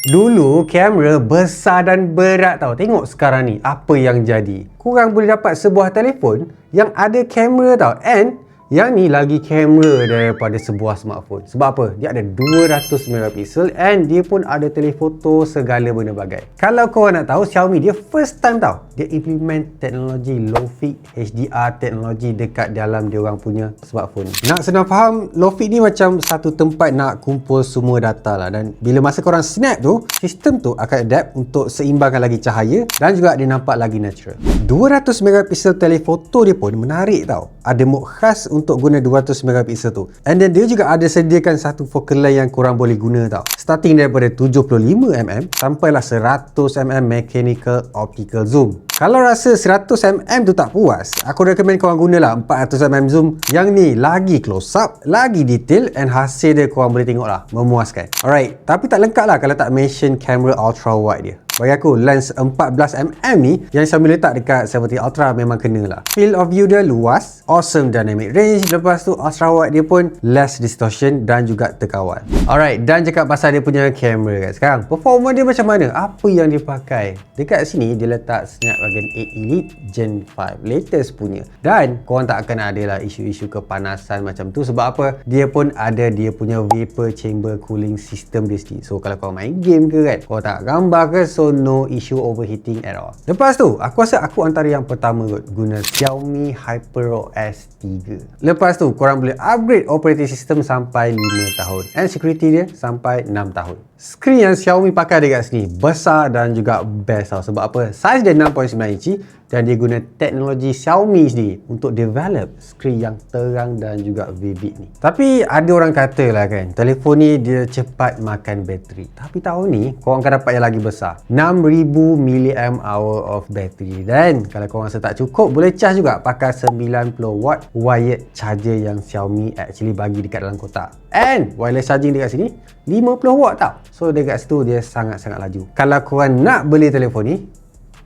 Dulu kamera besar dan berat tau. Tengok sekarang ni apa yang jadi. Korang boleh dapat sebuah telefon yang ada kamera tau. And yang ni lagi kamera daripada sebuah smartphone. Sebab apa? Dia ada 200 megapiksel and dia pun ada telefoto segala benda bagai. Kalau korang nak tahu, Xiaomi dia first time tau dia implement teknologi low fit HDR teknologi dekat dalam dia orang punya smartphone. Nak senang faham, low fit ni macam satu tempat nak kumpul semua data lah, dan bila masa korang snap tu, sistem tu akan adapt untuk seimbangkan lagi cahaya dan juga dia nampak lagi natural. 200 megapiksel telefoto dia pun menarik tau. Ada mode khas untuk guna 200 megapiksel tu. And then dia juga ada sediakan satu focal length yang korang boleh guna tau. Starting daripada 75mm sampailah 100mm mechanical optical zoom. Kalau rasa 100mm tu tak puas, aku recommend korang gunalah 400mm zoom. Yang ni lagi close up, lagi detail, and hasil dia korang boleh tengok lah, memuaskan. Alright, tapi tak lengkap lah kalau tak mention kamera ultra wide dia. Bagi aku, lens 14mm ni yang Xiaomi letak dekat 17 Ultra memang kena lah. Field of view dia luas, awesome dynamic range, lepas tu ultra wide dia pun less distortion dan juga terkawal. Alright, dan cakap pasal dia punya kamera kan sekarang, performa dia macam mana? Apa yang dia pakai? Dekat sini dia letak Snapdragon 8 Elite Gen 5 latest punya. Dan korang tak akan ada lah isu-isu kepanasan macam tu. Sebab apa? Dia pun ada dia punya vapor chamber cooling system dia sendiri. So kalau korang main game ke kan, korang tak gambar ke, so no issue overheating at all. Lepas tu, aku rasa aku antara yang pertama kot guna Xiaomi HyperOS 3. Lepas tu, korang boleh upgrade operating system sampai 5 tahun. And security dia sampai 6 tahun. Skrin yang Xiaomi pakai dekat sini besar dan juga best tau. Sebab apa? Saiz dia 6.9 inci dan dia guna teknologi Xiaomi sendiri untuk develop skrin yang terang dan juga vivid ni. Tapi ada orang kata lah kan, telefon ni dia cepat makan bateri. Tapi tahun ni korang akan dapat yang lagi besar, 6000 mAh of bateri. Dan kalau korang rasa tak cukup, boleh charge juga pakai 90W wired charger yang Xiaomi actually bagi dekat dalam kotak. And wireless charging dekat sini 50W tau. So dekat situ dia sangat-sangat laju. Kalau korang nak beli telefon ni,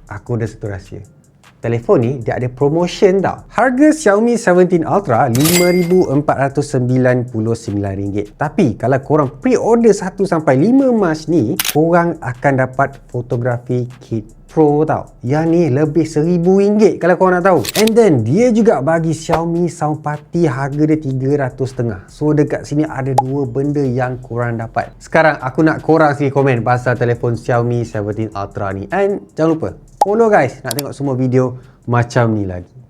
aku ada satu rahsia. Telefon ni dia ada promotion tau. Harga Xiaomi 17 Ultra RM5,499. Tapi kalau korang pre-order 1 sampai 5 Mac ni, korang akan dapat fotografi kit Pro tau. Yang ni lebih RM1,000 kalau korang nak tahu. And then dia juga bagi Xiaomi Sound Party, harga dia RM300.5. So dekat sini ada dua benda yang korang dapat. Sekarang aku nak korang sini komen pasal telefon Xiaomi 17 Ultra ni. And jangan lupa follow guys, nak tengok semua video macam ni lagi.